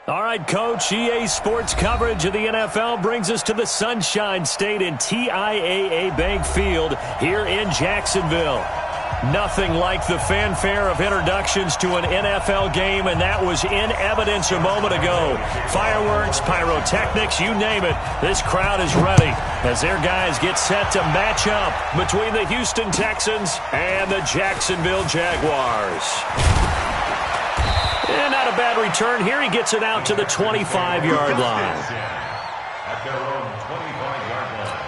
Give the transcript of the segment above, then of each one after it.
All right, Coach, EA Sports coverage of the NFL brings us to the Sunshine State in TIAA Bank Field here in Jacksonville. Nothing like the fanfare of introductions to an NFL game, and that was in evidence a moment ago. Fireworks, pyrotechnics, you name it. This crowd is ready as their guys get set to match up between the Houston Texans and the Jacksonville Jaguars. And not a bad return here. He gets it out to the 25-yard line. At their own 25-yard line.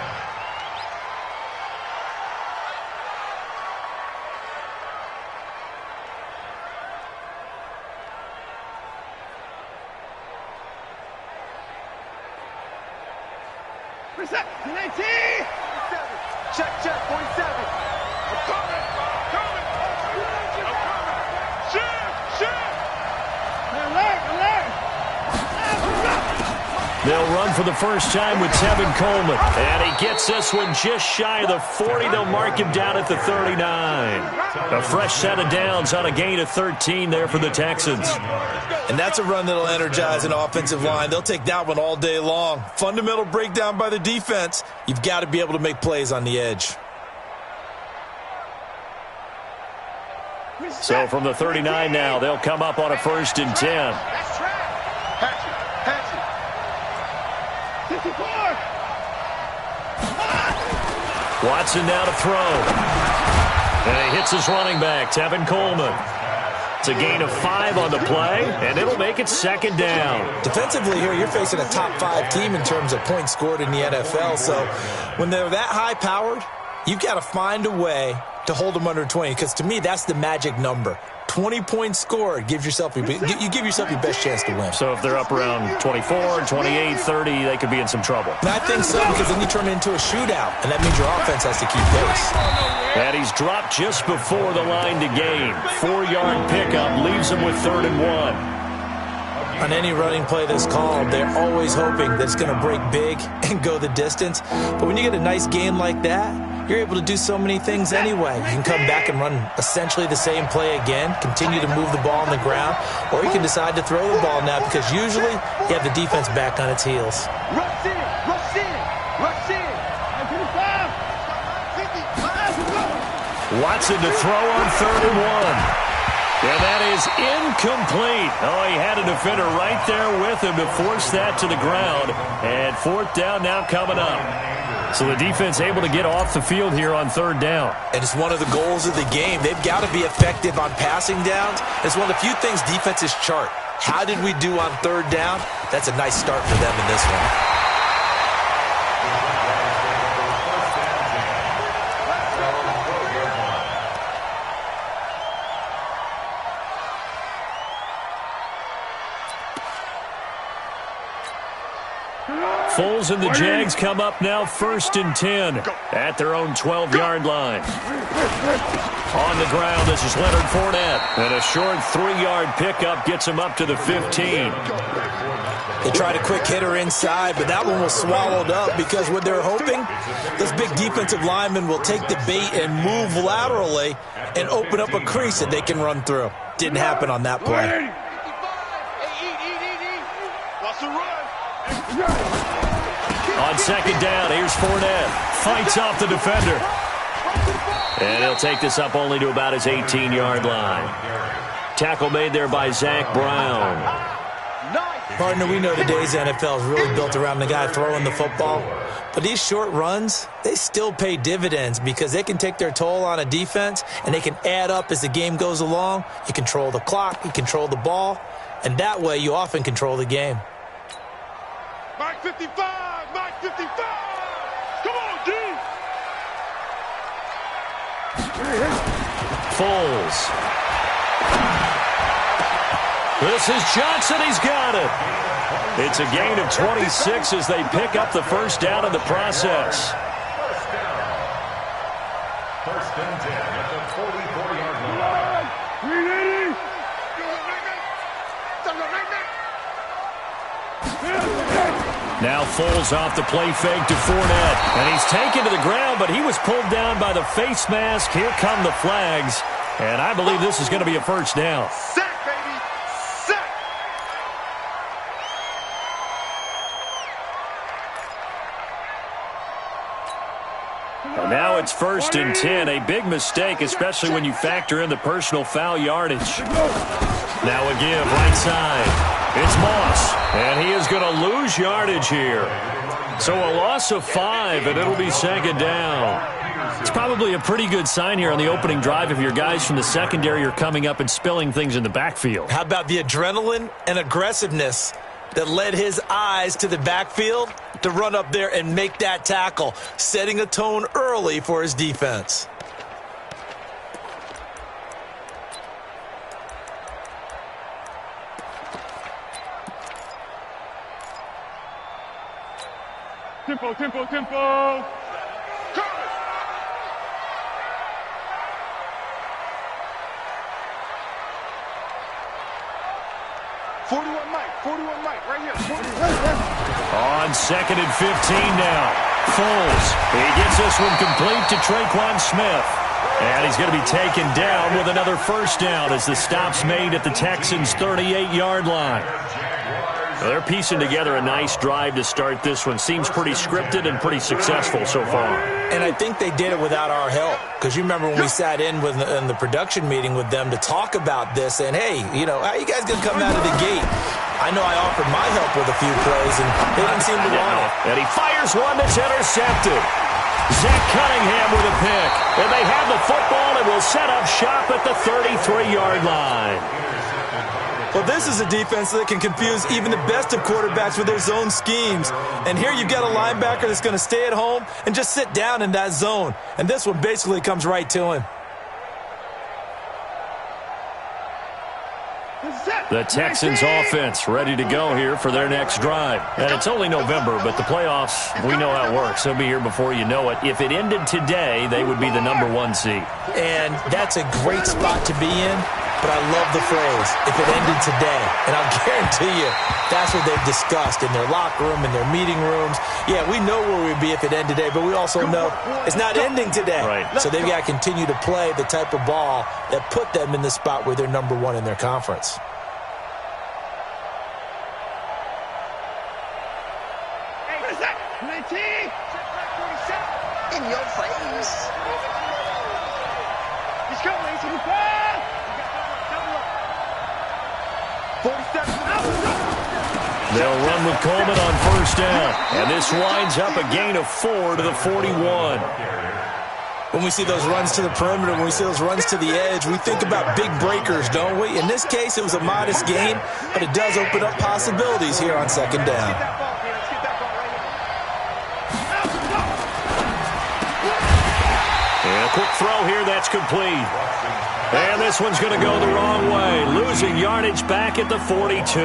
Reset, 19! Check, 47. I'm coming. Shift. Alert. They'll run for the first time with Tevin Coleman. And he gets this one just shy of the 40. They'll mark him down at the 39. A fresh set of downs on a gain of 13 there for the Texans. And that's a run that'll energize an offensive line. They'll take that one all day long. Fundamental breakdown by the defense. You've got to be able to make plays on the edge. So from the 39 now, they'll come up on a 1st and 10. Hatch it. 54. Watson now to throw. And he hits his running back, Tevin Coleman. It's a gain of 5 on the play, and it'll make it 2nd down. Defensively here, you're facing a top 5 team in terms of points scored in the NFL. So when they're that high-powered, you've got to find a way to hold them under 20, because to me, that's the magic number. 20 points scored gives yourself you give yourself your best chance to win. So if they're up around 24, 28, 30, they could be in some trouble. And I think so, because then you turn it into a shootout, and that means your offense has to keep pace. And he's dropped just before the line to gain. 4-yard pickup leaves him with 3rd and 1. On any running play that's called, they're always hoping that it's going to break big and go the distance. But when you get a nice gain like that, you're able to do so many things anyway. You can come back and run essentially the same play again, continue to move the ball on the ground, or you can decide to throw the ball now, because usually you have the defense back on its heels. Rush in. Watson to throw on 3rd and 1. And that is incomplete. Oh, he had a defender right there with him to force that to the ground. And 4th down now coming up. So the defense able to get off the field here on 3rd down. And it's one of the goals of the game. They've got to be effective on passing downs. It's one of the few things defenses chart. How did we do on 3rd down? That's a nice start for them in this one. Foles and the Jags come up now 1st and 10 at their own 12-yard line. On the ground, this is Leonard Fournette. And a short 3-yard pickup gets him up to the 15. They tried a quick hitter inside, but that one was swallowed up, because what they're hoping, those big defensive linemen will take the bait and move laterally and open up a crease that they can run through. Didn't happen on that play. On 2nd down, here's Fournette. Fights off the defender. And he'll take this up only to about his 18-yard line. Tackle made there by Zach Brown. Partner, we know today's NFL is really built around the guy throwing the football. But these short runs, they still pay dividends, because they can take their toll on a defense, and they can add up as the game goes along. You control the clock, you control the ball, and that way you often control the game. Mike 55! Come on, D! Foles. This is Johnson. He's got it. It's a gain of 26 as they pick up the 1st down in the process. First and 10 at the 44-yard line. Now Foles off the play fake to Fournette. And he's taken to the ground, but he was pulled down by the face mask. Here come the flags. And I believe this is going to be a 1st down. Sack, baby! Sack! it's 1st and 10. A big mistake, especially when you factor in the personal foul yardage. Now a give, right side. It's Moss, and he is going to lose yardage here. So a loss of 5, and it'll be 2nd down. It's probably a pretty good sign here on the opening drive if your guys from the secondary are coming up and spilling things in the backfield. How about the adrenaline and aggressiveness that led his eyes to the backfield to run up there and make that tackle, setting a tone early for his defense. Tempo, tempo, tempo. 41 Mike, right here. 41. On 2nd and 15 now. Foles. He gets this one complete to Traquan Smith. And he's going to be taken down with another 1st down as the stop's made at the Texans' 38-yard line. Well, they're piecing together a nice drive to start this one. Seems pretty scripted and pretty successful so far. And I think they did it without our help. Because you remember when we sat in the production meeting with them to talk about this, and hey, you know, how you guys going to come out of the gate? I know I offered my help with a few plays, and they didn't seem to want it. And he fires one that's intercepted. Zach Cunningham with a pick. And they have the football and will set up shop at the 33-yard line. Well, this is a defense that can confuse even the best of quarterbacks with their zone schemes. And here you've got a linebacker that's going to stay at home and just sit down in that zone. And this one basically comes right to him. The Texans offense ready to go here for their next drive. And it's only November, but the playoffs, we know how it works. They'll be here before you know it. If it ended today, they would be the #1 seed. And that's a great spot to be in. But I love the phrase, if it ended today. And I'll guarantee you, that's what they've discussed in their locker room, in their meeting rooms. Yeah, we know where we'd be if it ended today, but we also know it's not ending today. Right. So they've got to continue to play the type of ball that put them in the spot where they're #1 in their conference. In your face. He's coming. He's coming. 47. They'll run with Coleman on 1st down. And this winds up a gain of 4 to the 41. When we see those runs to the perimeter, when we see those runs to the edge, we think about big breakers, don't we? In this case, it was a modest gain, but it does open up possibilities here on 2nd down. And a quick throw here, that's complete. And this one's going to go the wrong way, losing yardage back at the 42.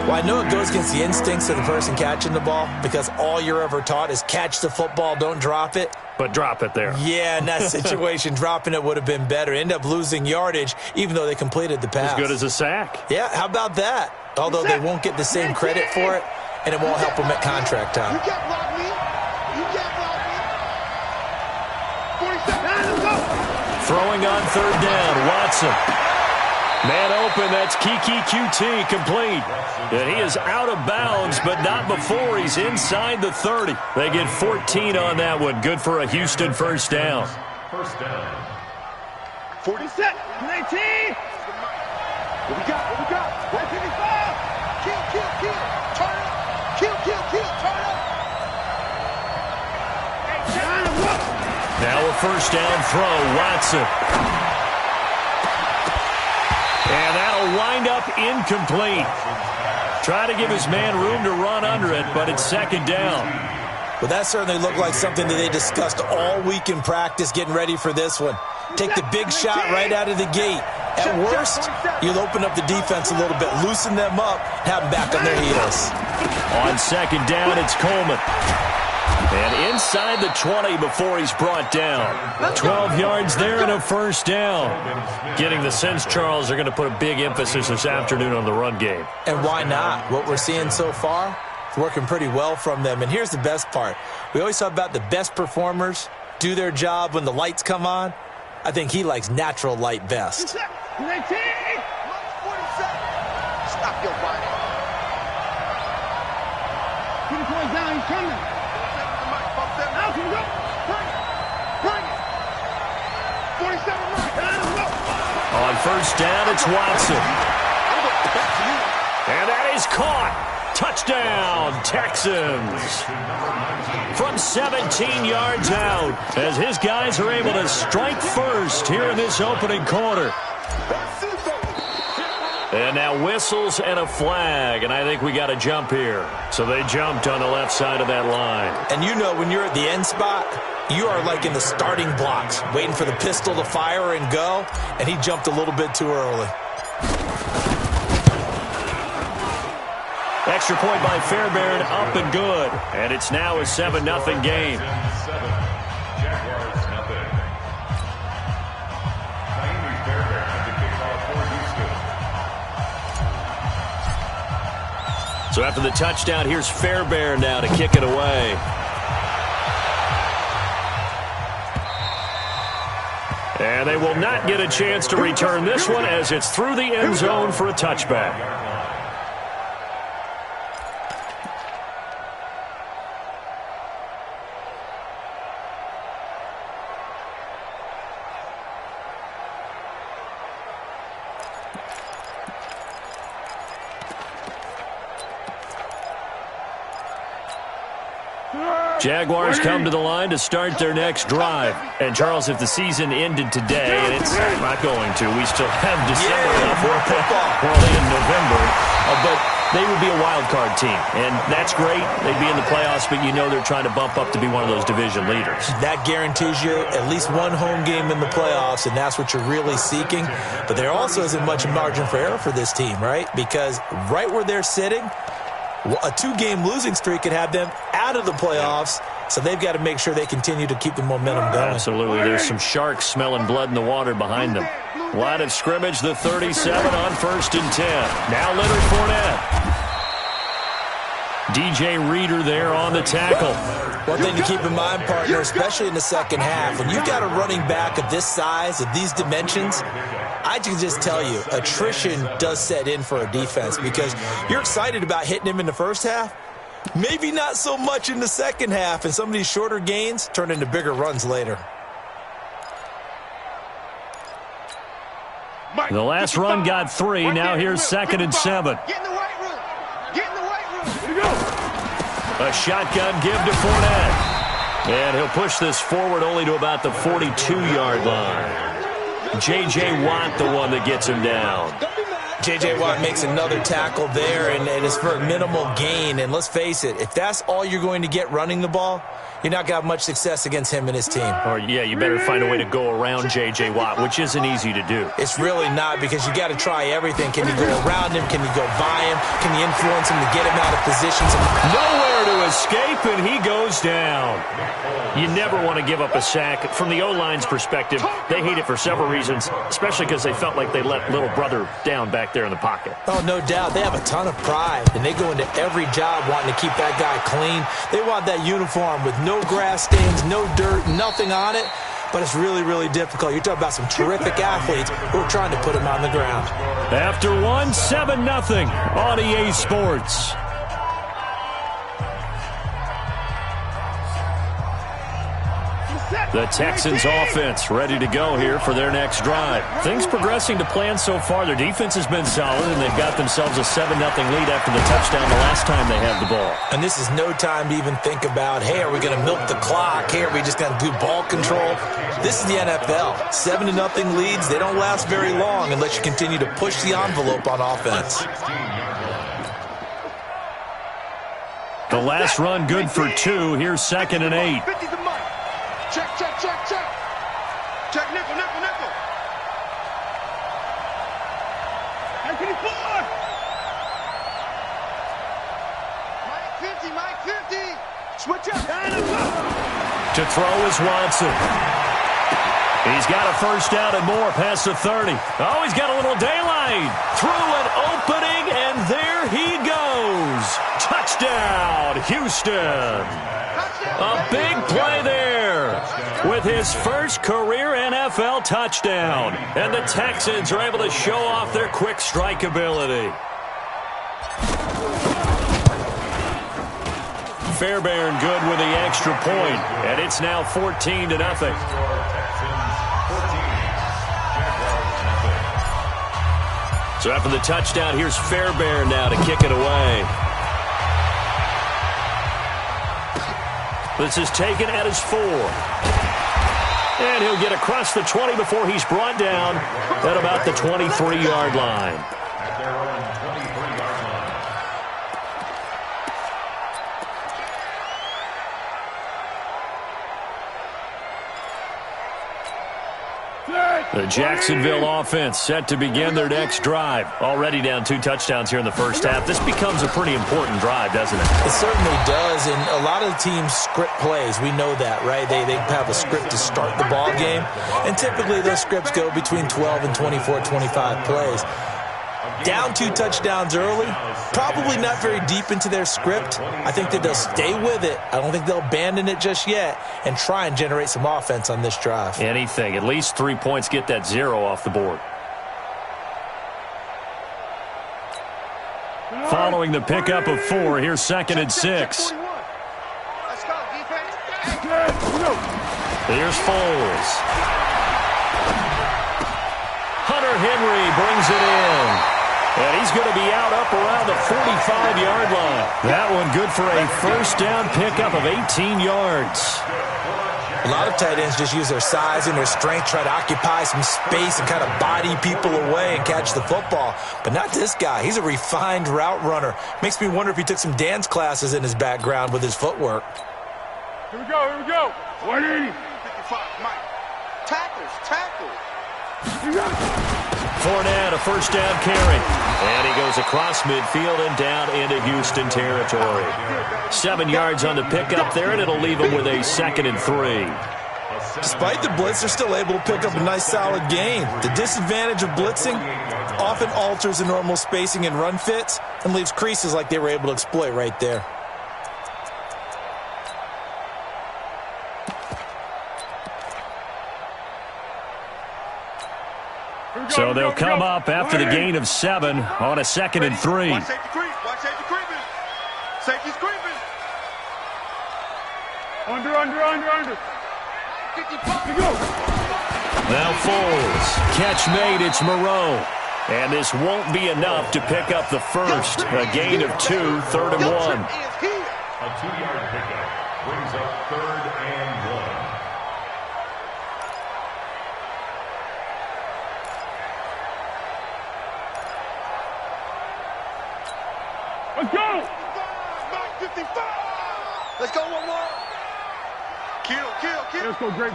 Well, I know it goes against the instincts of the person catching the ball because all you're ever taught is catch the football, don't drop it. But drop it there. Yeah, in that situation, dropping it would have been better. End up losing yardage, even though they completed the pass. As good as a sack. Yeah, how about that? Although they won't get the same credit for it, and it won't help them at contract time. You can't block me. You can't block me. 47. Let's go. Throwing on 3rd down, Watson. Man open, that's Kiki QT, complete. And he is out of bounds, but not before he's inside the 30. They get 14 on that one. Good for a Houston 1st down. 1st down. 40 set. 19. What we got? What we got? 155. Kill, kill, kill. Turn up. Kill, kill, kill. Turn up. Now a 1st down throw, Watson. And that'll wind up incomplete. Try to give his man room to run under it, but it's 2nd down. Well, that certainly looked like something that they discussed all week in practice getting ready for this one. Take the big shot right out of the gate. At worst, you'll open up the defense a little bit, loosen them up, have them back on their heels. On 2nd down, it's Coleman. And inside the 20 before he's brought down. 12 yards there and a 1st down. Getting the sense, Charles, they're going to put a big emphasis this afternoon on the run game. And why not? What we're seeing so far, it's working pretty well from them. And here's the best part. We always talk about the best performers do their job when the lights come on. I think he likes natural light best. 19. 47. Stop your whining. Keep the point down. He's coming. On first down, it's Watson. And that is caught. Touchdown, Texans. From 17 yards out, as his guys are able to strike first here in this opening quarter. And now whistles and a flag, and I think we got a jump here. So they jumped on the left side of that line. And you know when you're at the end spot, you are like in the starting blocks, waiting for the pistol to fire and go, and he jumped a little bit too early. Extra point by Fairbairn, up and good. And it's now a 7-0 game. So after the touchdown, here's Fairbairn now to kick it away. And they will not get a chance to return this one as it's through the end zone for a touchback. Jaguars come to the line to start their next drive. And, Charles, if the season ended today, and it's not going to, we still have December left. We're only in November. But they would be a wild card team. And that's great. They'd be in the playoffs, but you know they're trying to bump up to be one of those division leaders. That guarantees you at least one home game in the playoffs, and that's what you're really seeking. But there also isn't much margin for error for this team, right? Because right where they're sitting, a 2-game losing streak could have them out of the playoffs, so they've got to make sure they continue to keep the momentum going. Absolutely. There's some sharks smelling blood in the water behind them. Line of scrimmage, the 37 on 1st and 10. Now Leonard Fournette. DJ Reader there on the tackle. One thing to keep in mind, partner, especially in the second half, when you've got a running back of this size, of these dimensions, I can just tell you, attrition does set in for a defense because you're excited about hitting him in the first half. Maybe not so much in the second half, and some of these shorter gains turn into bigger runs later. The last run got 3. Now here's 2nd and 7. Get in the right room. Get in the right room. Here we go. A shotgun give to Fournette. And he'll push this forward only to about the 42-yard line. J.J. Watt, the one that gets him down. J.J. Watt makes another tackle there, and it's for a minimal gain. And let's face it, if that's all you're going to get running the ball, you're not going to have much success against him and his team. Or, yeah, you better find a way to go around J.J. Watt, which isn't easy to do. It's really not, because you got to try everything. Can you go around him? Can you go by him? Can you influence him to get him out of positions? Nowhere to escape, and he goes down. You never want to give up a sack. From the O-line's perspective, they hate it for several reasons, especially because they felt like they let little brother down back there in the pocket. Oh, no doubt. They have a ton of pride, and they go into every job wanting to keep that guy clean. They want that uniform with no grass stains, no dirt, nothing on it. But it's really, really difficult. You're talking about some terrific athletes who are trying to put him on the ground. After 7-0 on EA Sports. The Texans offense ready to go here for their next drive. Things progressing to plan so far. Their defense has been solid, and they've got themselves a 7-0 lead after the touchdown the last time they had the ball. And this is no time to even think about, hey, are we going to milk the clock? Hey, are we just going to do ball control? This is the NFL. 7-0 leads, they don't last very long unless you continue to push the envelope on offense. The last run good for 2. Here's 2nd and 8. Check, check, check, check. Check, nickel, nickel, nickel. 94. Mike 50. Switch up. To throw is Watson. He's got a first down and more past the 30. Oh, he's got a little daylight. Through an opening, and there he goes. Touchdown, Houston. A big play there with his first career NFL touchdown. And the Texans are able to show off their quick strike ability. Fairbairn good with the extra point, and it's now 14-0. So after the touchdown, here's Fairbairn now to kick it away. This is taken at his 4. And he'll get across the 20 before he's brought down at about the 23-yard line. At their own 23-yard line. The Jacksonville offense set to begin their next drive. Already down 2 touchdowns here in the first half. This becomes a pretty important drive, doesn't it? It certainly does, and a lot of teams script plays. We know that, right? They have a script to start the ball game, and typically those scripts go between 12 and 24, 25 plays. Down 2 touchdowns early, probably not very deep into their script. I think that they'll stay with it. I don't think they'll abandon it just yet and try and generate some offense on this drive. Anything. At least 3 points, get that 0 off the board. Following the pickup of 4, here's 2nd and 6. Let's go, defense. Here's Foles. Hunter Henry brings it in. And he's going to be out up around the 45-yard line. That one good for a first down pickup of 18 yards. A lot of tight ends just use their size and their strength, try to occupy some space and kind of body people away and catch the football. But not this guy. He's a refined route runner. Makes me wonder if he took some dance classes in his background with his footwork. Here we go. 180. 55, Mike. Tackles. Fournette, a first down carry. And he goes across midfield and down into Houston territory. 7 yards on the pickup there, and it'll leave him with a 2nd and 3. Despite the blitz, they're still able to pick up a nice solid gain. The disadvantage of blitzing often alters the normal spacing and run fits and leaves creases like they were able to exploit right there. So they'll come up after the gain of 7 on a 2nd and 3. Watch safety creeping. Safety's creeping. Under. 55. Go. Now Foles. Catch made. It's Moreau. And this won't be enough to pick up the first. A gain of 2, 3rd and 1. A 2-yard pickup brings up 3rd and 1. Let's go! 55! Let's go one more! Kill! Let's go, great.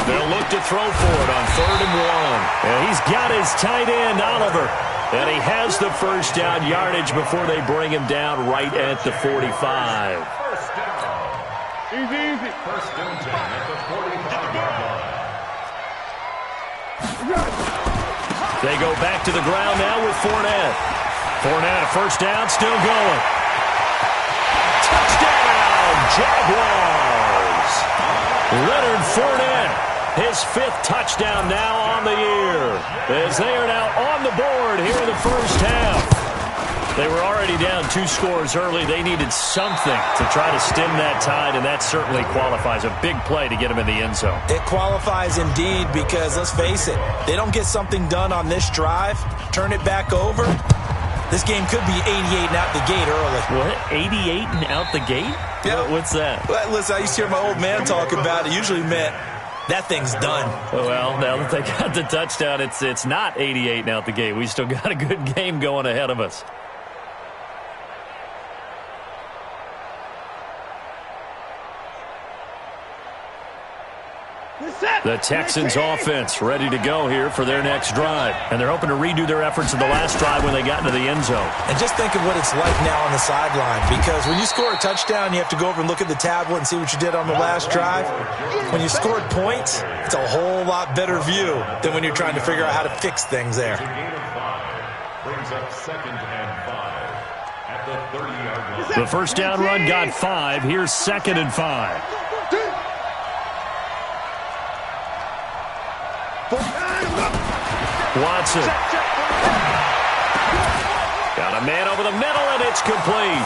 They'll look to throw for it on 3rd and 1. And he's got his tight end, Oliver. And he has the first down yardage before they bring him down right at the 45. First down. Easy. First down at the 45-yard line. They go back to the ground now with Fournette. Fournette, a first down, still going. Touchdown, Jaguars! Leonard Fournette, his 5th touchdown now on the year, as they are now on the board here in the first half. They were already down 2 scores early. They needed something to try to stem that tide, and that certainly qualifies. A big play to get them in the end zone. It qualifies indeed because, let's face it, they don't get something done on this drive, turn it back over, this game could be 88 and out the gate early. What? 88 and out the gate? Yeah. What's that? Well, listen, I used to hear my old man talk about it. Usually meant that thing's done. Well, now that they got the touchdown, it's not 88 and out the gate. We still got a good game going ahead of us. The Texans offense ready to go here for their next drive. And they're hoping to redo their efforts in the last drive when they got into the end zone. And just think of what it's like now on the sideline, because when you score a touchdown, you have to go over and look at the tablet and see what you did on the last drive. When you scored points, it's a whole lot better view than when you're trying to figure out how to fix things there. A gain of 5 brings up 2nd and 5 at the 30-yard line. The first down run got 5. Here's 2nd and 5. Watson. Got a man over the middle, and it's complete.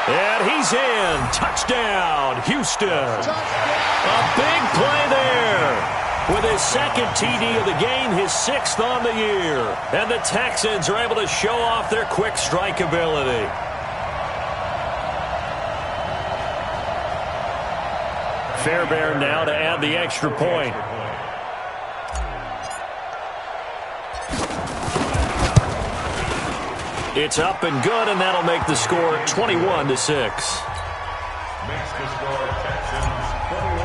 And he's in. Touchdown, Houston. A big play there. With his second TD of the game, his 6th on the year. And the Texans are able to show off their quick strike ability. Fairbairn now to add the extra point. It's up and good, and that'll make the score 21-6. Makes the score Texans 21.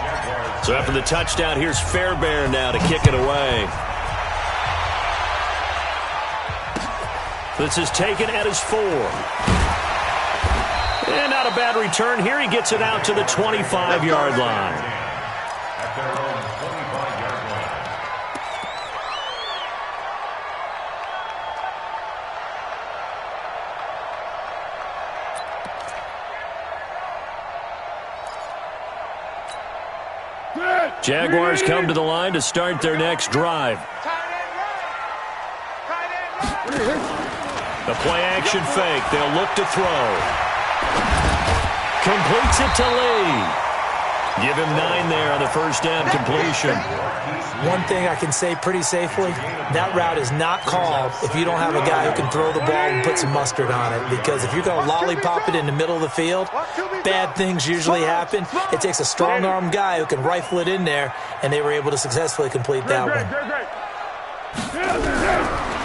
Jaguars. So after the touchdown, here's Fairbairn now to kick it away. This is taken at his 4. And not a bad return here. He gets it out to the 25-yard line. At their own 25-yard line. Jaguars come to the line to start their next drive. The play-action fake. They'll look to throw. Completes it to Lee. Give him 9 there on the first down completion. One thing I can say pretty safely, that route is not called if you don't have a guy who can throw the ball and put some mustard on it. Because if you're going to lollipop it in the middle of the field, bad things usually happen. It takes a strong-arm guy who can rifle it in there, and they were able to successfully complete that one.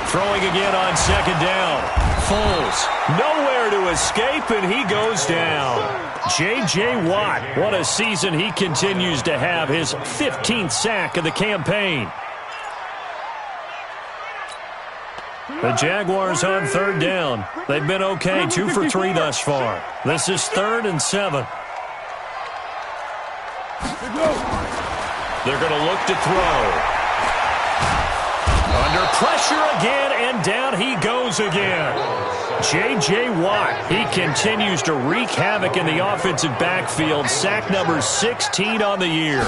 Throwing again on second down. Foles nowhere to escape, and he goes down. J.J. Watt, what a season he continues to have, his 15th sack of the campaign. The Jaguars on third down. They've been okay, 2 for 3 thus far. This is 3rd and 7. They're going to look to throw. Under pressure again, and down he goes again. J.J. Watt, he continues to wreak havoc in the offensive backfield. Sack number 16 on the year.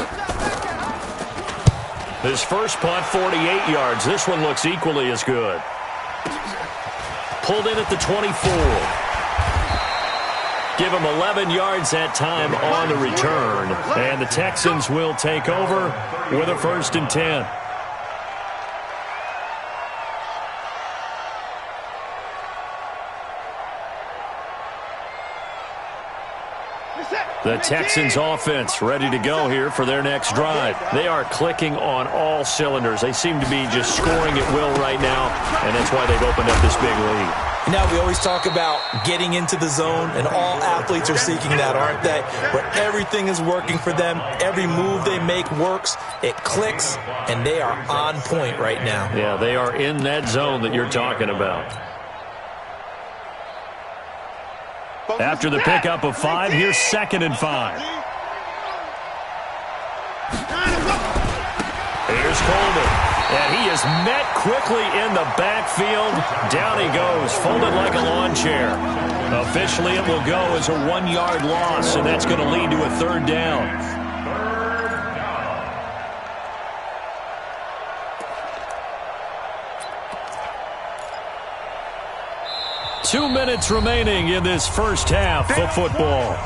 His first punt, 48 yards. This one looks equally as good. Pulled in at the 24. Give him 11 yards that time on the return. And the Texans will take over with a 1st and 10. The Texans offense ready to go here for their next drive. They are clicking on all cylinders. They seem to be just scoring at will right now, and that's why they've opened up this big lead. Now, we always talk about getting into the zone, and all athletes are seeking that, aren't they? Where everything is working for them. Every move they make works. It clicks, and they are on point right now. Yeah, they are in that zone that you're talking about. After the pickup of 5, here's 2nd and 5. Here's Coleman. And he is met quickly in the backfield. Down he goes, folded like a lawn chair. Officially, it will go as a 1-yard loss, and that's going to lead to a 3rd down. 2 minutes remaining in this first half of football.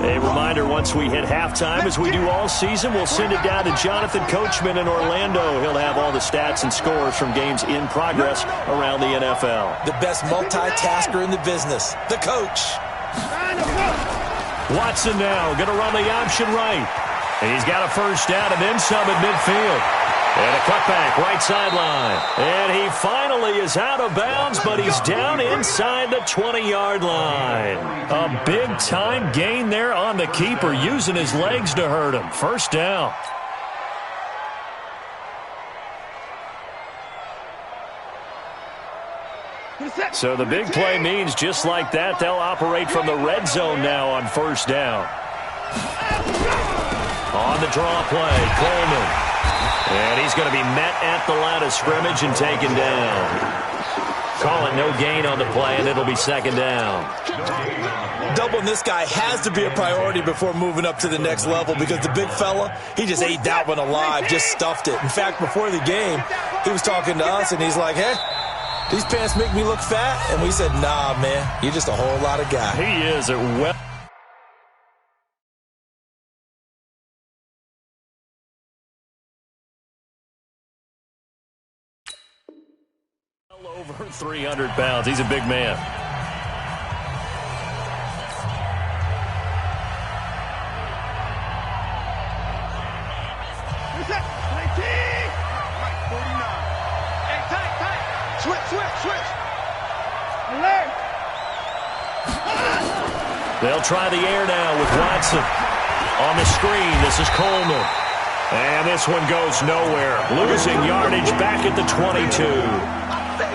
A reminder, once we hit halftime, as we do all season, we'll send it down to Jonathan Coachman in Orlando. He'll have all the stats and scores from games in progress around the NFL. The best multitasker in the business, the coach. Watson now going to run the option right. He's got a first down and then some at midfield. And a cutback, right sideline. And he finally is out of bounds, but he's down inside the 20-yard line. A big-time gain there on the keeper, using his legs to hurt him. First down. So the big play means just like that, they'll operate from the red zone now on first down. On the draw play, Coleman. And he's going to be met at the line of scrimmage and taken down. Calling no gain on the play, and it'll be second down. Doubling this guy has to be a priority before moving up to the next level because the big fella, he just ate that one alive, just stuffed it. In fact, before the game, he was talking to us, and he's like, hey, these pants make me look fat? And we said, nah, man, you're just a whole lot of guy. He is a well. Over 300 pounds. He's a big man. They'll try the air now with Watson. On the screen, this is Coleman. And this one goes nowhere. Losing yardage back at the 22.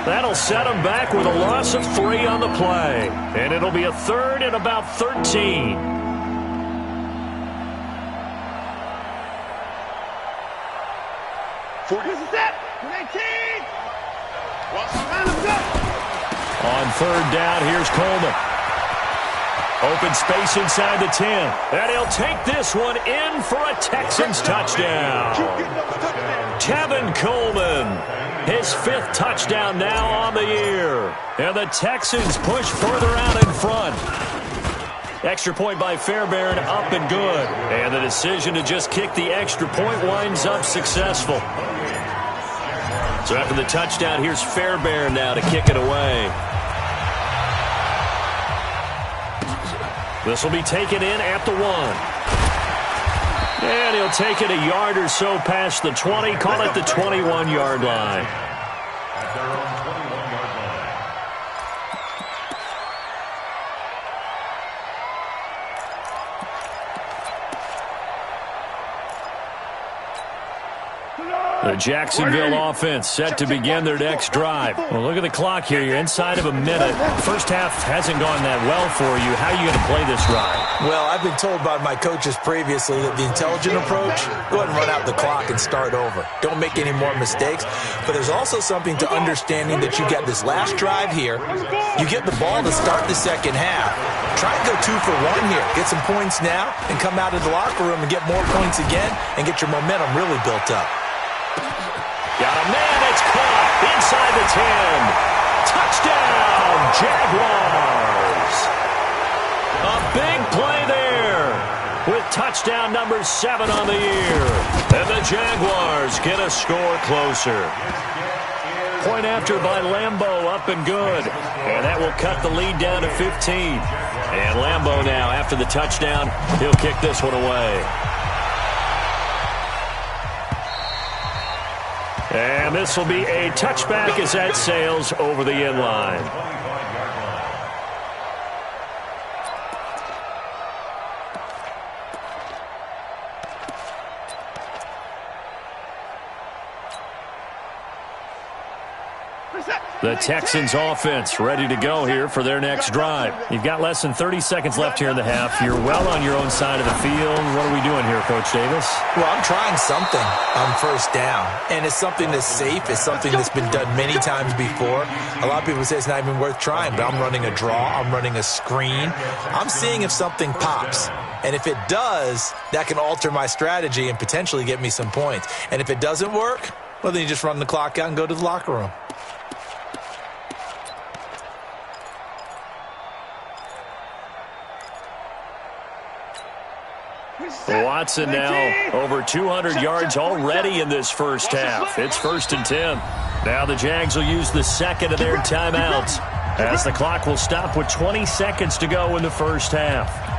That'll set him back with a loss of 3 on the play. And it'll be a third and about 13. On third down, here's Coleman. Open space inside the 10. And he'll take this one in for a Texans touchdown. Tevin Coleman, his 5th touchdown now on the year. And the Texans push further out in front. Extra point by Fairbairn, up and good. And the decision to just kick the extra point winds up successful. So after the touchdown, here's Fairbairn now to kick it away. This will be taken in at the 1. And he'll take it a yard or so past the 20, call it the 21-yard line. At their own 21-yard line. The Jacksonville offense set to begin their next drive. Well, look at the clock here. You're inside of a minute. First half hasn't gone that well for you. How are you going to play this drive? Well, I've been told by my coaches previously that the intelligent approach, go ahead and run out the clock and start over. Don't make any more mistakes. But there's also something to understanding that you get this last drive here. You get the ball to start the second half. Try and go 2 for 1 here. Get some points now and come out of the locker room and get more points again and get your momentum really built up. Got a man that's caught inside the 10. Touchdown, Jaguars. A big play there with touchdown number 7 on the year. And the Jaguars get a score closer. Point after by Lambeau, up and good. And that will cut the lead down to 15. And Lambeau now, after the touchdown, he'll kick this one away. And this will be a touchback as that sails over the end line. The Texans offense ready to go here for their next drive. You've got less than 30 seconds left here in the half. You're well on your own side of the field. What are we doing here, Coach Davis? Well, I'm trying something on first down, and it's something that's safe. It's something that's been done many times before. A lot of people say it's not even worth trying, but I'm running a draw. I'm running a screen. I'm seeing if something pops. And if it does, that can alter my strategy and potentially get me some points. And if it doesn't work, well, then you just run the clock out and go to the locker room. Watson now over 200 yards already in this first half. It's 1st and 10. Now the Jags will use the second of their timeouts as the clock will stop with 20 seconds to go in the first half.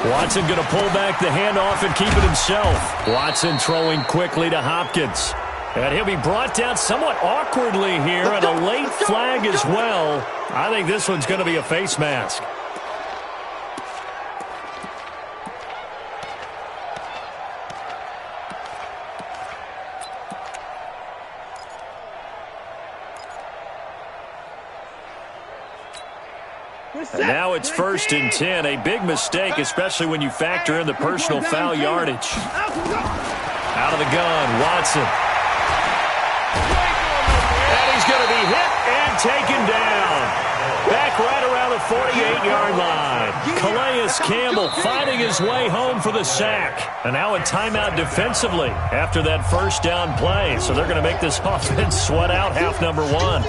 Watson going to pull back the handoff and keep it himself. Watson throwing quickly to Hopkins. And he'll be brought down somewhat awkwardly here, and a late flag as well. I think this one's going to be a face mask. And now it's 1st and 10. A big mistake, especially when you factor in the personal foul yardage. Out of the gun, Watson. And he's going to be hit and taken down. Back right around the 48-yard line. Calais Campbell finding his way home for the sack. And now a timeout defensively after that first down play. So they're going to make this offense sweat out half number one.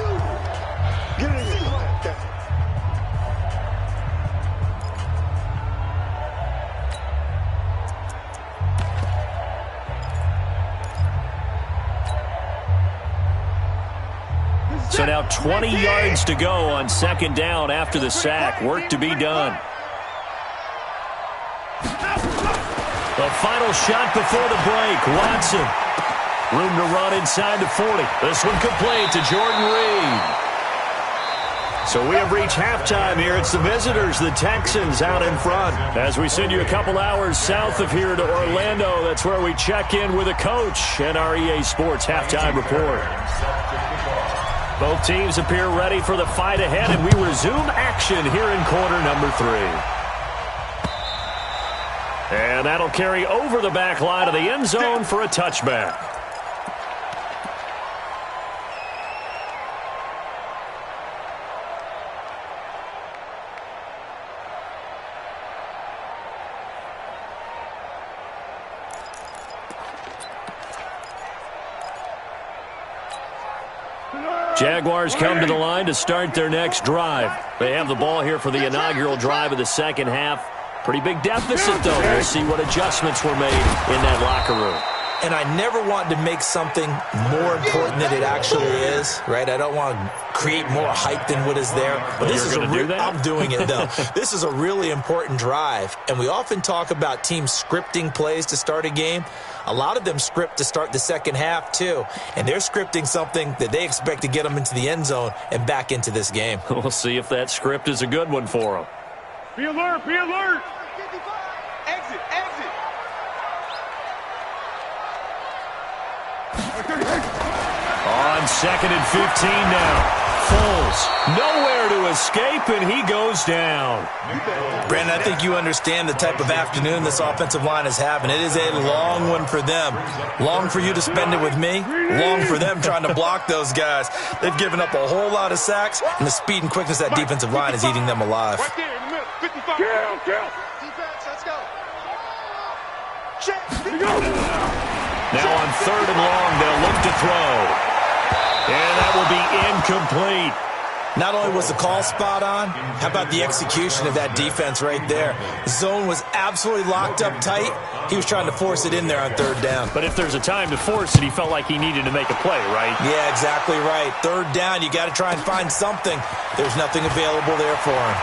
So now 20 yards to go on 2nd down after the sack. Work to be done. The final shot before the break. Watson. Room to run inside the 40. This one complete to Jordan Reed. So we have reached halftime here. It's the visitors, the Texans, out in front. As we send you a couple hours south of here to Orlando, that's where we check in with a coach and our EA Sports halftime report. Both teams appear ready for the fight ahead, and we resume action here in quarter number 3. And that'll carry over the back line of the end zone for a touchback. Jaguars come to the line to start their next drive. They have the ball here for the inaugural drive of the second half. Pretty big deficit, though. We'll see what adjustments were made in that locker room. And I never want to make something more important than it actually is, right? I don't want to create more hype than what is there. But this is I'm doing it, though. This is a really important drive. And we often talk about teams scripting plays to start a game. A lot of them script to start the second half, too. And they're scripting something that they expect to get them into the end zone and back into this game. We'll see if that script is a good one for them. Be alert, be alert. Exit, exit. On 2nd and 15 now. Foles nowhere to escape, and he goes down. Brandon, I think you understand the type of afternoon this offensive line is having. It is a long one for them. Long for you to spend it with me. Long for them trying to block those guys. They've given up a whole lot of sacks, and the speed and quickness of that defensive line is eating them alive. Right there in the middle. 55. Kill. Defense, let's go. Check. Now on 3rd and long, they'll look to throw. And that will be incomplete. Not only was the call spot on, how about the execution of that defense right there? The zone was absolutely locked up tight. He was trying to force it in there on 3rd down. But if there's a time to force it, he felt like he needed to make a play, right? Yeah, exactly right. 3rd down, you got to try and find something. There's nothing available there for him.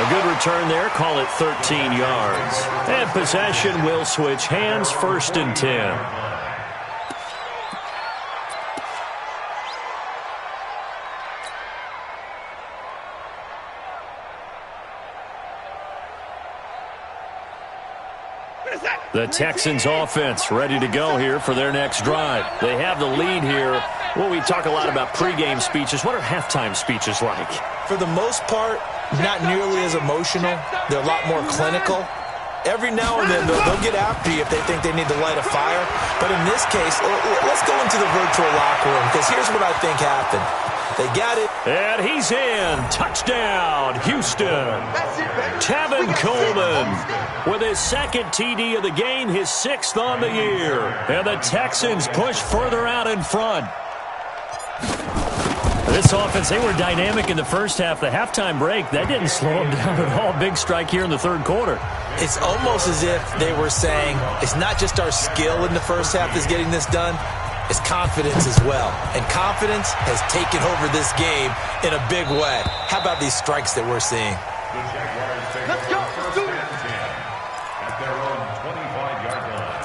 A good return there. Call it 13 yards. And possession will switch hands. 1st and 10. The Texans offense ready to go here for their next drive. They have the lead here. Well, we talk a lot about pregame speeches. What are halftime speeches like? For the most part, not nearly as emotional. They're a lot more clinical. Every now and then, they'll get after you if they think they need to light a fire. But in this case, let's go into the virtual locker room, because here's what I think happened. They got it. And he's in. Touchdown, Houston. Tevin Coleman with his 2nd TD of the game, his 6th on the year. And the Texans push further out in front. This offense, they were dynamic in the first half. The halftime break, that didn't slow them down at all. Big strike here in the 3rd quarter. It's almost as if they were saying, it's not just our skill in the first half that's getting this done. It's confidence as well. And confidence has taken over this game in a big way. How about these strikes that we're seeing? Let's go. Let's do it. At their own 25-yard line.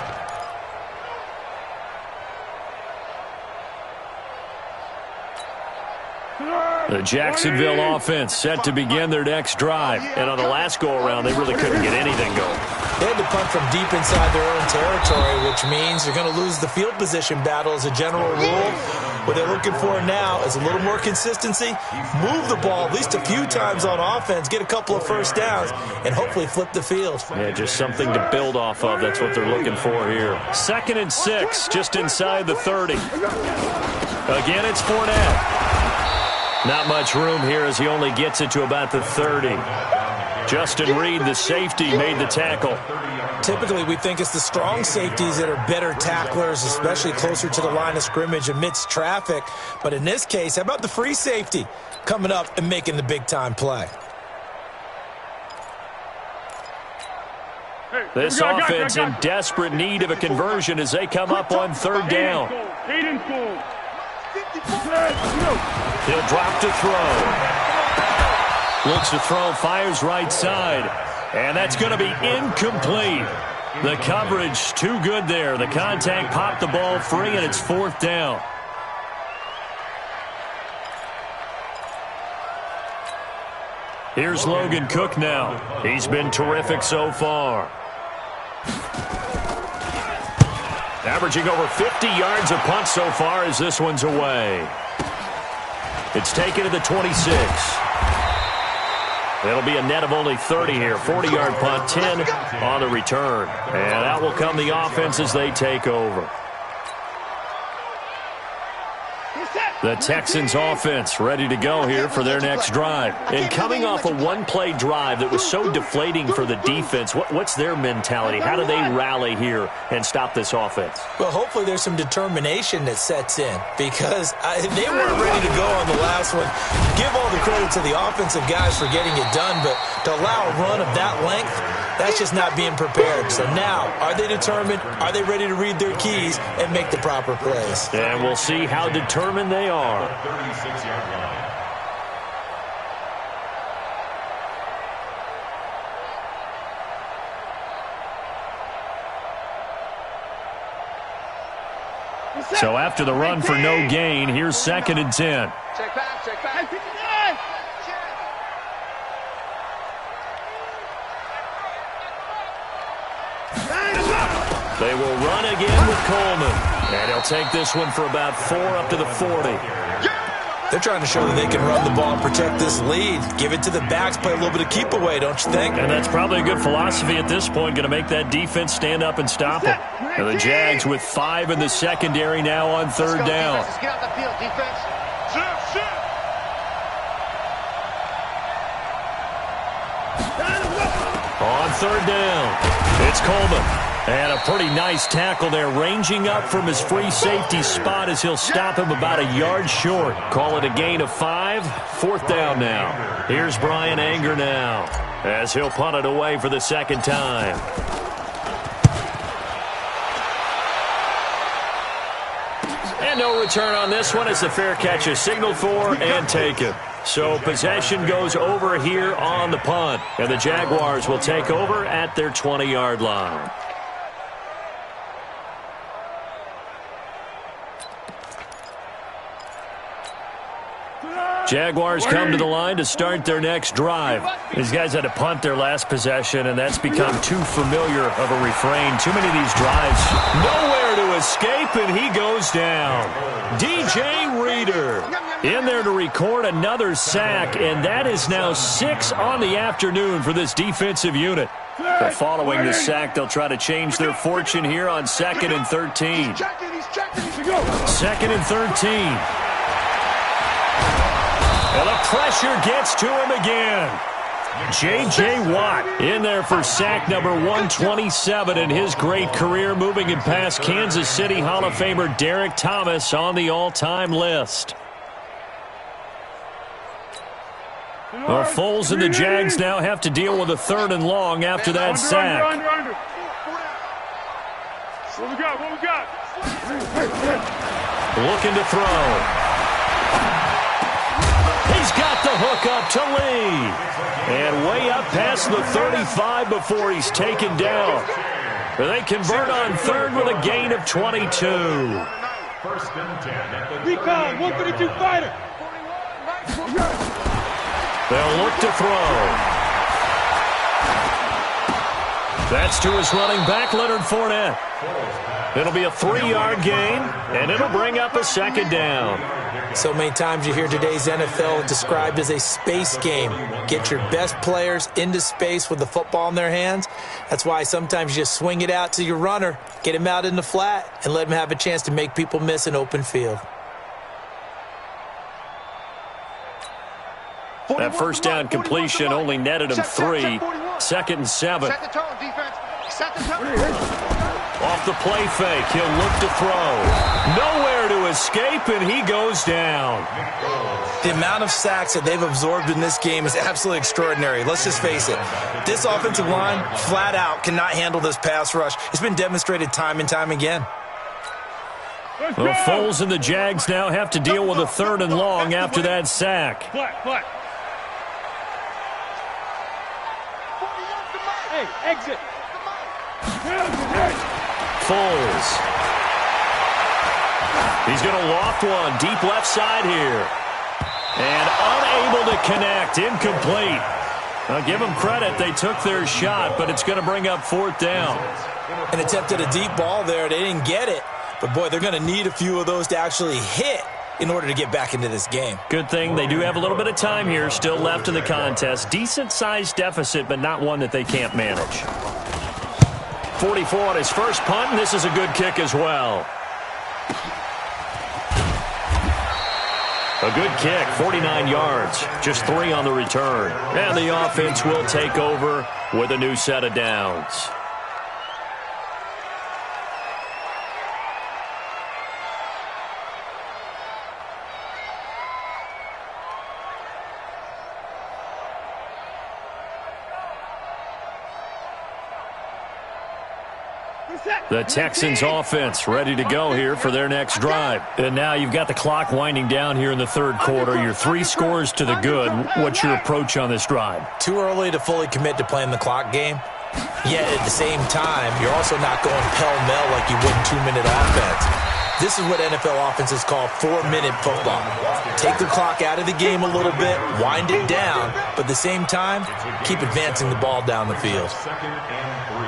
The Jacksonville offense set to begin their next drive. And on the last go-around, they really couldn't get anything going. They had to punt from deep inside their own territory, which means they're going to lose the field position battle as a general rule. What they're looking for now is a little more consistency, move the ball at least a few times on offense, get a couple of first downs, and hopefully flip the field. Yeah, just something to build off of. That's what they're looking for here. 2nd and 6, just inside the 30. Again, it's Fournette. Not much room here as he only gets it to about the 30. Justin Reed, the safety, made the tackle. Typically, we think it's the strong safeties that are better tacklers, especially closer to the line of scrimmage amidst traffic. But in this case, how about the free safety coming up and making the big-time play? This offense in desperate need of a conversion as they come up on 3rd down. He'll drop to throw. Looks to throw, fires right side. And that's going to be incomplete. The coverage too good there. The contact popped the ball free, and it's 4th down. Here's Logan Cook now. He's been terrific so far. Averaging over 50 yards a punt so far as this one's away. It's taken to the 26. It'll be a net of only 30 here. 40-yard punt, 10 on the return. And out will come the offense as they take over. The Texans offense ready to go here for their next drive. And coming off a one-play drive that was so deflating for the defense, what's their mentality? How do they rally here and stop this offense? Well, hopefully there's some determination that sets in because they weren't ready to go on the last one. Give all the credit to the offensive guys for getting it done, but to allow a run of that length, that's just not being prepared. So now, are they determined? Are they ready to read their keys and make the proper plays? And we'll see how determined they are. 36-yard line. So after the run for no gain, here's 2nd and 10. Check back, check back. They will run again with Coleman. And he'll take this one for about 4 up to the 40. They're trying to show that they can run the ball and protect this lead. Give it to the backs, play a little bit of keep away, don't you think? And that's probably a good philosophy at this point, going to make that defense stand up and stop them. And the Jags with 5 in the secondary now on 3rd down. Let's get out the field, defense. On 3rd down, it's Coleman. And a pretty nice tackle there, ranging up from his free safety spot as he'll stop him about a yard short. Call it a gain of 5. 4th down now. Here's Brian Anger now as he'll punt it away for the 2nd time. And no return on this one as the fair catch is signaled for and taken. So possession goes over here on the punt. And the Jaguars will take over at their 20-yard line. Jaguars come to the line to start their next drive. These guys had to punt their last possession, and that's become too familiar of a refrain. Too many of these drives, nowhere to escape, and he goes down. DJ Reader in there to record another sack, and that is now 6 on the afternoon for this defensive unit. But following the sack, they'll try to change their fortune here on 2nd and 13. 2nd and 13. And the pressure gets to him again. J.J. Watt in there for sack number 127 in his great career, moving it past Kansas City Hall of Famer Derek Thomas on the all-time list. Well, Foles and the Jags now have to deal with a 3rd and long after that sack. What we got? Looking to throw. He's got the hook up to Lee. And way up past the 35 before he's taken down. They convert on 3rd with a gain of 22. First and 10 at the Recon, 152 fighter. They'll look to throw. That's to his running back, Leonard Fournette. It'll be a 3-yard gain, and it'll bring up a second down. So many times you hear today's NFL described as a space game. Get your best players into space with the football in their hands. That's why sometimes you just swing it out to your runner, get him out in the flat, and let him have a chance to make people miss an open field. That first down completion only netted him 3. 2nd and 7. Set the tone, defense. Set the tone. Off the play fake, he'll look to throw. Nowhere to escape, and he goes down. The amount of sacks that they've absorbed in this game is absolutely extraordinary. Let's just face it. This offensive line, flat out, cannot handle this pass rush. It's been demonstrated time and time again. Well, Foles and the Jags now have to deal with a 3rd and long after that sack. Hey, exit. Foles. He's going to loft one deep left side here. And unable to connect. Incomplete. Now, give them credit. They took their shot, but it's going to bring up 4th down. An attempt at a deep ball there. They didn't get it. But, boy, they're going to need a few of those to actually hit in order to get back into this game. Good thing they do have a little bit of time here still left in the contest. Decent-sized deficit, but not one that they can't manage. 44 on his first punt, and this is a good kick as well. A good kick, 49 yards, just 3 on the return. And the offense will take over with a new set of downs. The Texans offense ready to go here for their next drive. And now you've got the clock winding down here in the 3rd quarter. You're 3 scores to the good. What's your approach on this drive? Too early to fully commit to playing the clock game. Yet at the same time, you're also not going pell-mell like you would in 2-minute offense. This is what NFL offenses call 4-minute football. Take the clock out of the game a little bit, wind it down, but at the same time, keep advancing the ball down the field. 2nd and 3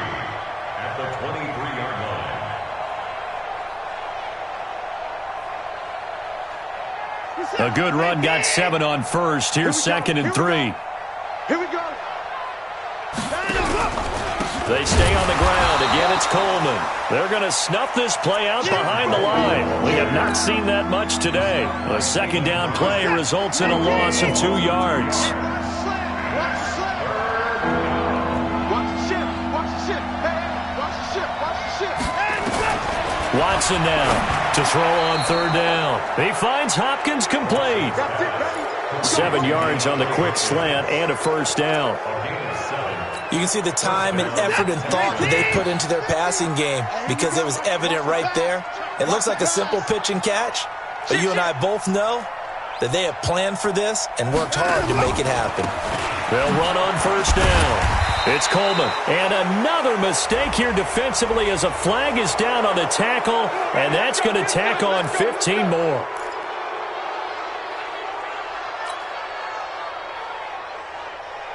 at the 23-yard line. A good run got 7 on first. Here's 2nd and 3. Here we go. They stay on the ground. Again, it's Coleman. They're going to snuff this play out behind the line. We have not seen that much today. A 2nd down play results in a loss of 2 yards. Watson now to throw on 3rd down. He finds Hopkins complete. 7 yards on the quick slant and a first down. You can see the time and effort and thought that they put into their passing game because it was evident right there. It looks like a simple pitch and catch, but you and I both know that they have planned for this and worked hard to make it happen. They'll run on first down. It's Coleman. And another mistake here defensively as a flag is down on the tackle, and that's going to tack on 15 more.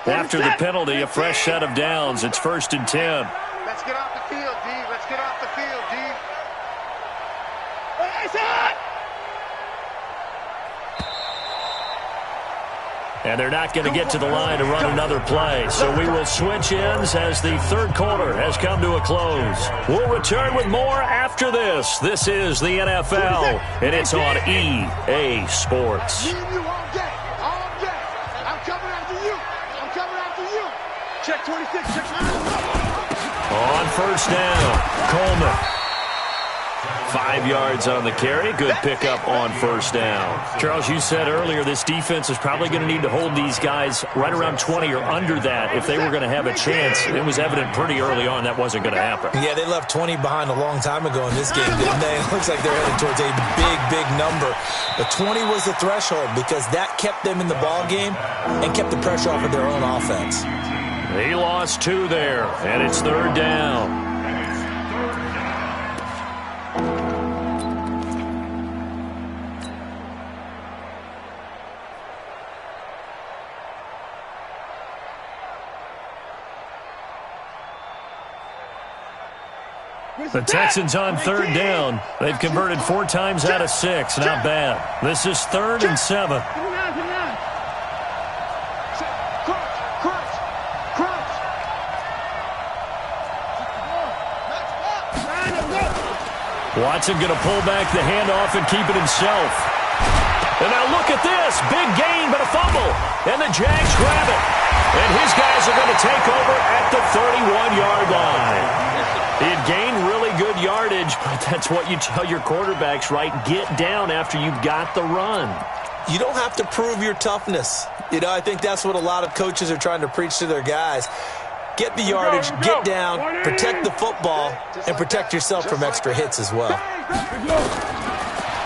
After the penalty, a fresh set of downs. It's 1st and 10. Let's get off the field, D. Let's get off the field, D. And they're not going to get to the line to run another play. So we will switch ends as the 3rd quarter has come to a close. We'll return with more after this. This is the NFL, and it's on EA Sports. Check 26, check 9. On first down, Coleman. 5 yards on the carry. Good pickup on first down. Charles, you said earlier this defense is probably going to need to hold these guys right around 20 or under that if they were going to have a chance. It was evident pretty early on that wasn't going to happen. Yeah, they left 20 behind a long time ago in this game, didn't they? It looks like they're headed towards a big, big number. But 20 was the threshold because that kept them in the ball game and kept the pressure off of their own offense. He lost 2 there, and it's 3rd down. The Texans on third down. They've converted 4 times out of 6. Not bad. This is 3rd and 7. Watson going to pull back the handoff and keep it himself. And now look at this. Big gain, but a fumble. And the Jags grab it. And his guys are going to take over at the 31-yard line. He had gained really good yardage, but that's what you tell your quarterbacks, right? Get down after you've got the run. You don't have to prove your toughness. You know, I think that's what a lot of coaches are trying to preach to their guys. Get the yardage, get down, protect the football, and protect yourself from extra hits as well.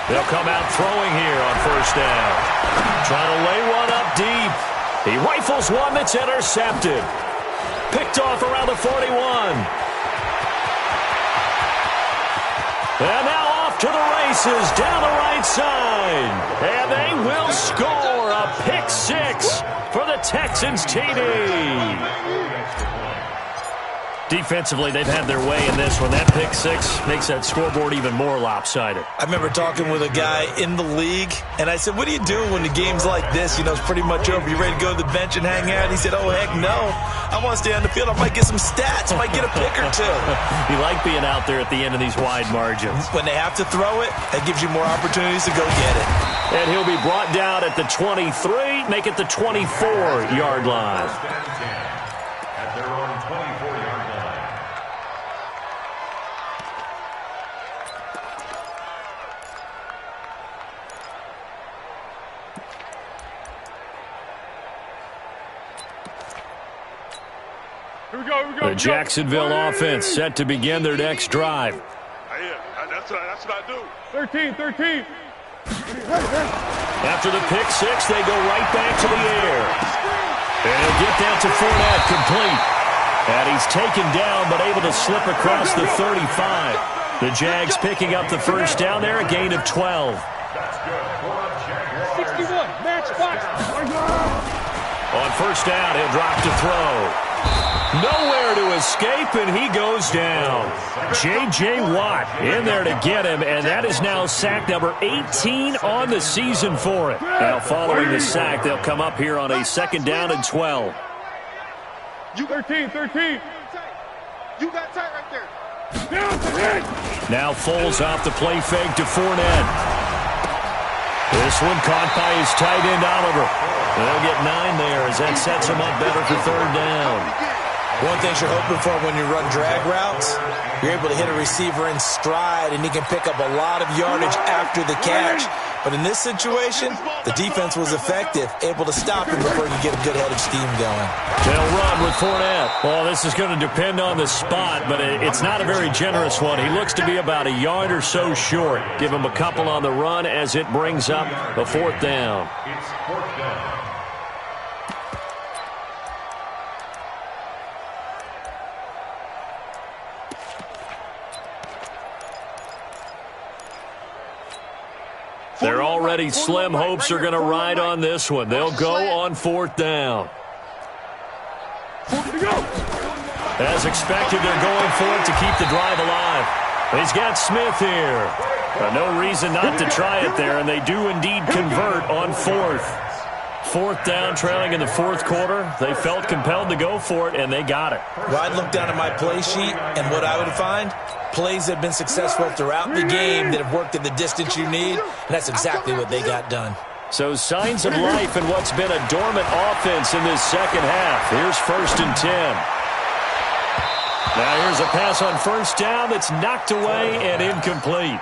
They'll come out throwing here on first down. Trying to lay one up deep. He rifles one that's intercepted. Picked off around the 41. And now off to the races down the right side. And they will score a pick 6 for the Texans TD. Defensively, they've had their way in this one. That pick 6 makes that scoreboard even more lopsided. I remember talking with a guy in the league, and I said, what do you do when the game's like this? You know, it's pretty much over. You ready to go to the bench and hang out? He said, oh, heck no. I want to stay on the field. I might get some stats. I might get a pick or two. You like being out there at the end of these wide margins. When they have to throw it, that gives you more opportunities to go get it. And he'll be brought down at the 23, make it the 24-yard line. At their own 24-yard line. The Jacksonville offense set to begin their next drive. That's what I do. 13. After the pick 6, they go right back to the air. And he'll get down to Fournette, complete. And he's taken down, but able to slip across the 35. The Jags picking up the first down there, a gain of 12. 61, match box. On first down, he'll drop to throw. Nowhere to escape, and he goes down. J.J. Watt in there to get him, and that is now sack number 18 on the season for it. Now, following the sack, they'll come up here on a 2nd down and 12. 13. You got tight right there. Now Foles off the play fake to Fournette. This one caught by his tight end, Oliver. They'll get 9 there as that sets him up better for 3rd down. One thing you're hoping for when you run drag routes, you're able to hit a receiver in stride, and he can pick up a lot of yardage after the catch. But in this situation, the defense was effective, able to stop him before you get a good head of steam going. They'll run with Fournette. Well, this is going to depend on the spot, but it's not a very generous one. He looks to be about a yard or so short. Give him a couple on the run as it brings up the 4th down. It's 4th down. They're already slim hopes are going to ride on this one. They'll go on 4th down. As expected, they're going for it to keep the drive alive. He's got Smith here. No reason not to try it there, and they do indeed convert on 4th. 4th down, trailing in the 4th quarter. They felt compelled to go for it, and they got it. Well, I'd look down at my play sheet, and what I would find, plays that have been successful throughout the game that have worked at the distance you need, and that's exactly what they got done. So signs of life in what's been a dormant offense in this second half. Here's 1st and 10. Now here's a pass on first down that's knocked away and incomplete.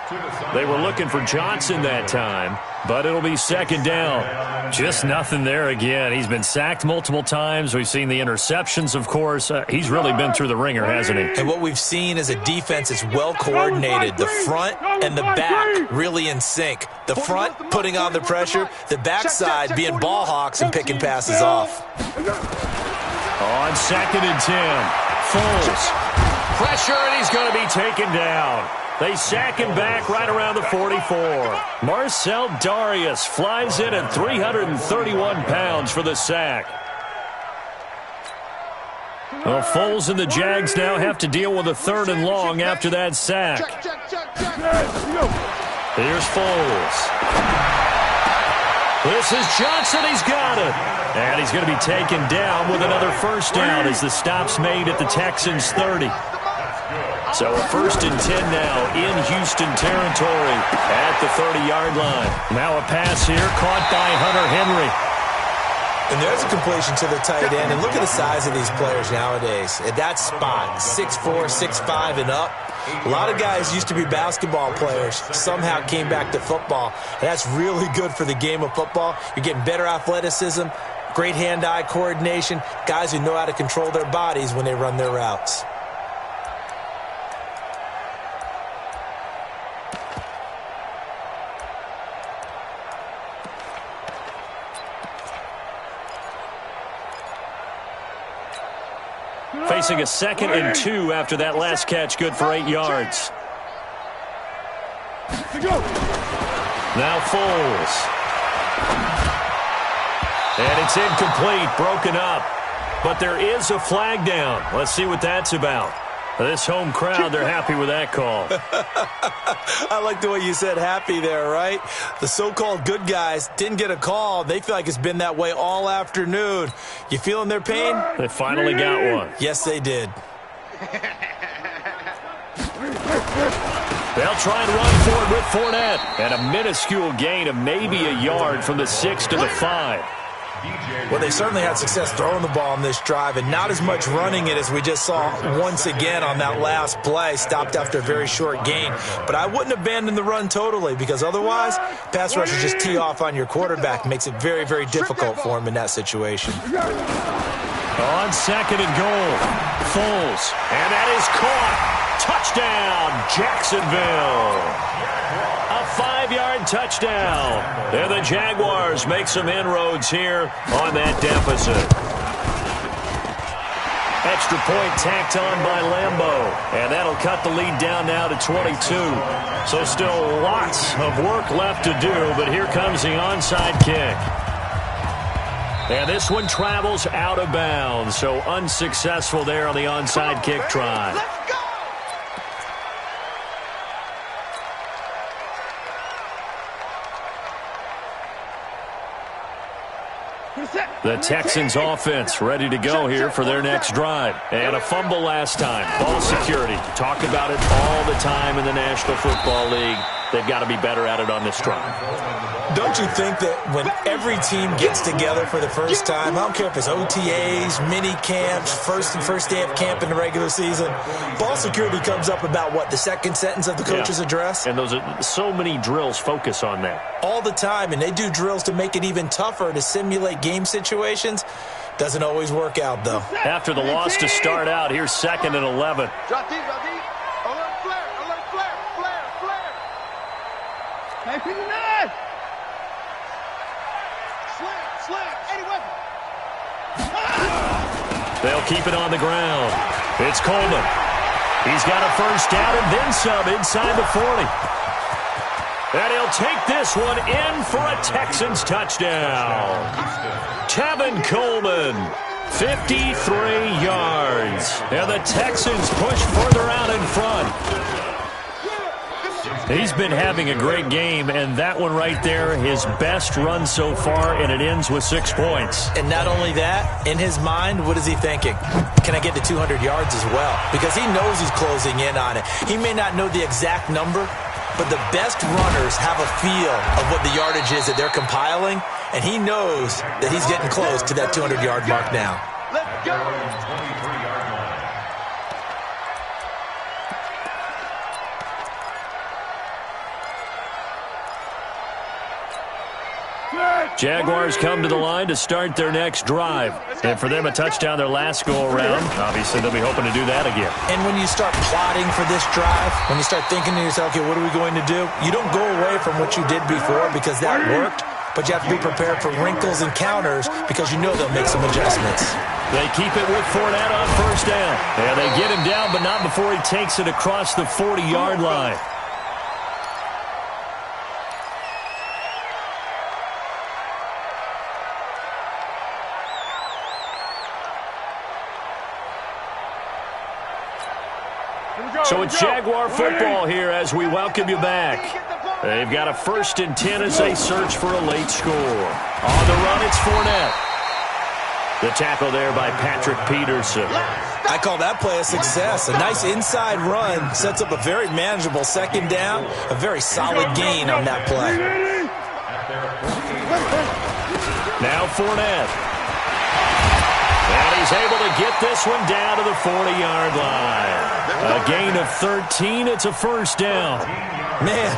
They were looking for Johnson that time, but it'll be 2nd down. Just nothing there again. He's been sacked multiple times. We've seen the interceptions, of course. He's really been through the ringer, hasn't he? And what we've seen is a defense that's well coordinated. The front and the back really in sync. The front putting on the pressure, the backside being ball hawks and picking passes off. On 2nd and 10. Foles. Pressure, and he's going to be taken down. They sack him back right around the 44. Marcel Darius flies in at 331 pounds for the sack. Well, Foles and the Jags now have to deal with a 3rd and long after that sack. Here's Foles. This is Johnson. He's got it. And he's going to be taken down with another first down as the stop's made at the Texans' 30. So a 1st and 10 now in Houston territory at the 30-yard line. Now a pass here caught by Hunter Henry. And there's a completion to the tight end. And look at the size of these players nowadays. At that spot, 6'4", 6'5", and up. A lot of guys used to be basketball players, somehow came back to football. And that's really good for the game of football. You're getting better athleticism, great hand-eye coordination, guys who know how to control their bodies when they run their routes. Facing a 2nd and 2 after that last catch, good for 8 yards. Now Foles. And it's incomplete, broken up. But there is a flag down. Let's see what that's about. This home crowd, they're happy with that call. I like the way you said happy there, right? The so-called good guys didn't get a call. They feel like it's been that way all afternoon. You feeling their pain? They finally got one. Yes, they did. They'll try and run for it with Fournette. And a minuscule gain of maybe a yard from the 6 to the 5. Well, they certainly had success throwing the ball on this drive and not as much running it as we just saw once again on that last play. Stopped after a very short gain. But I wouldn't abandon the run totally because otherwise, pass rushers just tee off on your quarterback. Makes it very, very difficult for him in that situation. On 2nd and goal, Foles. And that is caught. Touchdown, Jacksonville. A 5-yard touchdown. And the Jaguars make some inroads here on that deficit. Extra point tacked on by Lambeau. And that'll cut the lead down now to 22. So still lots of work left to do, but here comes the onside kick. And this one travels out of bounds, so unsuccessful there on the onside kick try. The Texans offense ready to go here for their next drive. And a fumble last time. Ball security. Talk about it all the time in the National Football League. They've got to be better at it on this drive. Don't you think that when every team gets together for the first time, I don't care if it's OTAs, mini camps, first day of camp in the regular season, ball security comes up about what, the second sentence of the coach's address? And those are so many drills focus on that. All the time, and they do drills to make it even tougher to simulate game situations. Doesn't always work out, though. After the loss to start out, here's 2nd and 11. Drop deep, drop deep. Alert flare, alert flare, flare, flare. Hey, 59. Slam, Eddie weapon. They'll keep it on the ground. It's Coleman. He's got a first down and then some inside the 40. And he'll take this one in for a Texans touchdown. Tevin Coleman, 53 yards. And the Texans push further out in front. He's been having a great game, and that one right there, his best run so far, and it ends with 6 points. And not only that, in his mind, what is he thinking? Can I get to 200 yards as well? Because he knows he's closing in on it. He may not know the exact number, but the best runners have a feel of what the yardage is that they're compiling, and he knows that he's getting close to that 200-yard mark now. Let's go. Jaguars come to the line to start their next drive. And for them, a touchdown their last go-around. Obviously, they'll be hoping to do that again. And when you start plotting for this drive, when you start thinking to yourself, okay, what are we going to do? You don't go away from what you did before because that worked, but you have to be prepared for wrinkles and counters because you know they'll make some adjustments. They keep it with Fournette on first down. And they get him down, but not before he takes it across the 40-yard line. So it's Jaguar football here as we welcome you back. They've got a 1st and 10 as they search for a late score. On the run, it's Fournette. The tackle there by Patrick Peterson. I call that play a success. A nice inside run sets up a very manageable 2nd down. A very solid gain on that play. Now Fournette. And he's able to get this one down to the 40-yard line. A gain of 13. It's a 1st down. Man,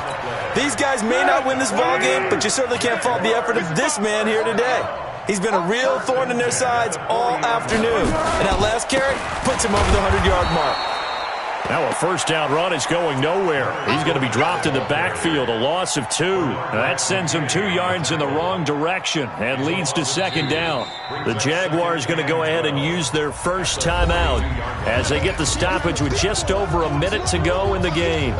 these guys may not win this ball game, but you certainly can't fault the effort of this man here today. He's been a real thorn in their sides all afternoon. And that last carry puts him over the 100-yard mark. Now a 1st down run is going nowhere. He's going to be dropped in the backfield, a loss of 2. Now that sends him 2 yards in the wrong direction and leads to 2nd down. The Jaguars going to go ahead and use their first timeout as they get the stoppage with just over a minute to go in the game.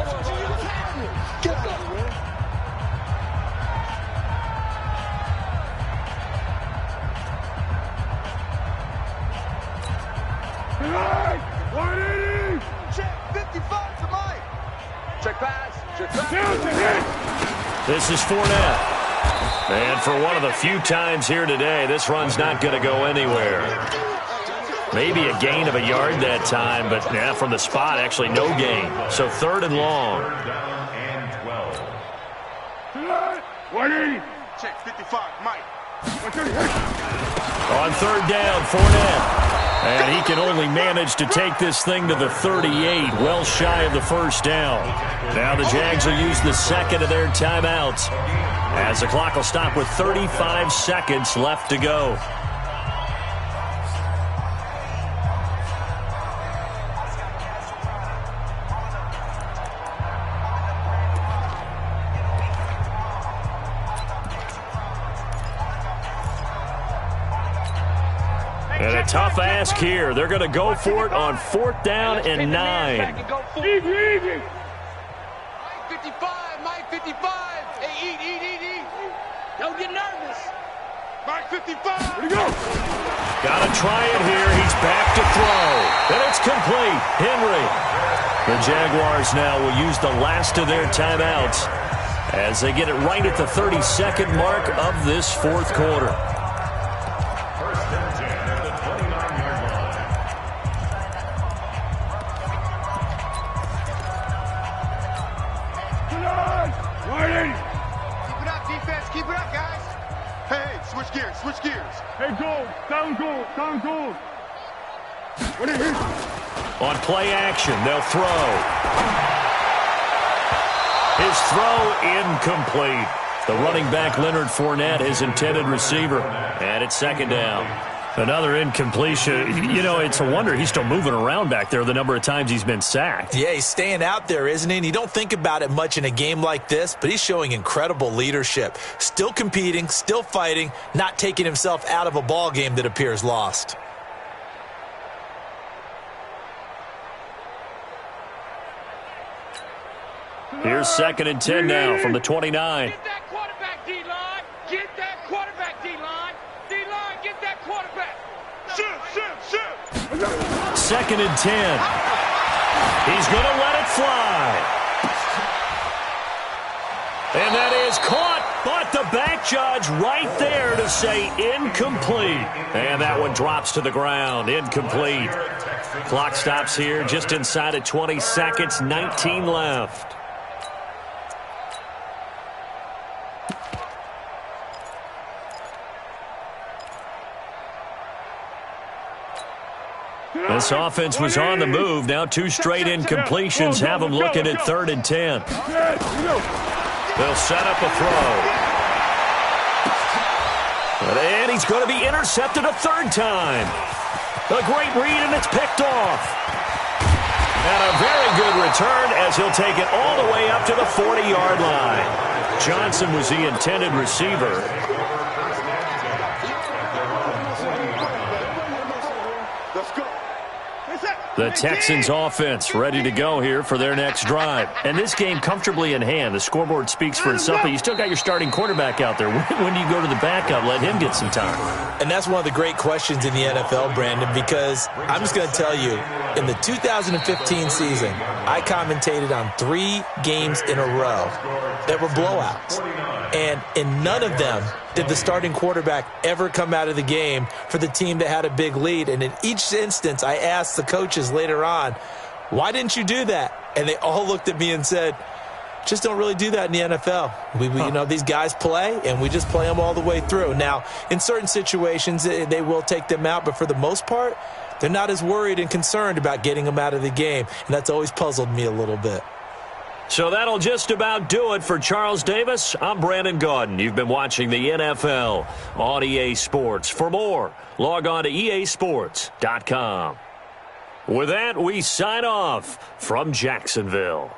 This is Fournette. And for one of the few times here today, this run's not going to go anywhere. Maybe a gain of a yard that time, but yeah, from the spot, actually no gain. So 3rd and long. Check 55, Mike. On 3rd down, Fournette. And he can only manage to take this thing to the 38, well shy of the 1st down. Now the Jags will use the 2nd of their timeouts as the clock will stop with 35 seconds left to go. And a tough ask here. They're going to go for it on 4th down and 9. Easy. Mike 55, Mike 55. Hey, eat. Don't get nervous. Mike 55. Where'd he go? Got to try it here. He's back to throw. And it's complete. Henry. The Jaguars now will use the last of their timeouts as they get it right at the 32nd mark of this 4th quarter. Switch gears. Hey, goal. Down goal. On play action, they'll throw. His throw incomplete. The running back, Leonard Fournette, his intended receiver. And it's 2nd down. Another incompletion. You know, it's a wonder he's still moving around back there the number of times he's been sacked. Yeah, he's staying out there, isn't he? And you don't think about it much in a game like this, but he's showing incredible leadership. Still competing, still fighting, not taking himself out of a ball game that appears lost. Here's 2nd and 10 now from the 29. Get that quarterback, D-line. Get that quarterback, D-line. D-line, get that quarterback. Shoot. 2nd and 10. He's going to let it fly. And that is caught, but the back judge right there to say incomplete. And that one drops to the ground. Incomplete. Clock stops here just inside of 20 seconds, 19 left. This offense was on the move. Now 2 straight incompletions have them looking at 3rd and 10. They'll set up a throw. And he's going to be intercepted a 3rd time. A great read, and it's picked off. And a very good return as he'll take it all the way up to the 40-yard line. Johnson was the intended receiver. The Texans offense ready to go here for their next drive. And this game comfortably in hand. The scoreboard speaks for itself, but you still got your starting quarterback out there. When do you go to the backup? Let him get some time. And that's one of the great questions in the NFL, Brandon, because I'm just going to tell you, in the 2015 season, I commentated on 3 games in a row that were blowouts. And in none of them did the starting quarterback ever come out of the game for the team that had a big lead. And in each instance, I asked the coaches later on, why didn't you do that? And they all looked at me and said, just don't really do that in the NFL. You know, these guys play, and we just play them all the way through. Now, in certain situations, they will take them out, but for the most part, they're not as worried and concerned about getting them out of the game. And that's always puzzled me a little bit. So that'll just about do it for Charles Davis. I'm Brandon Gaudin. You've been watching the NFL on EA Sports. For more, log on to easports.com. With that, we sign off from Jacksonville.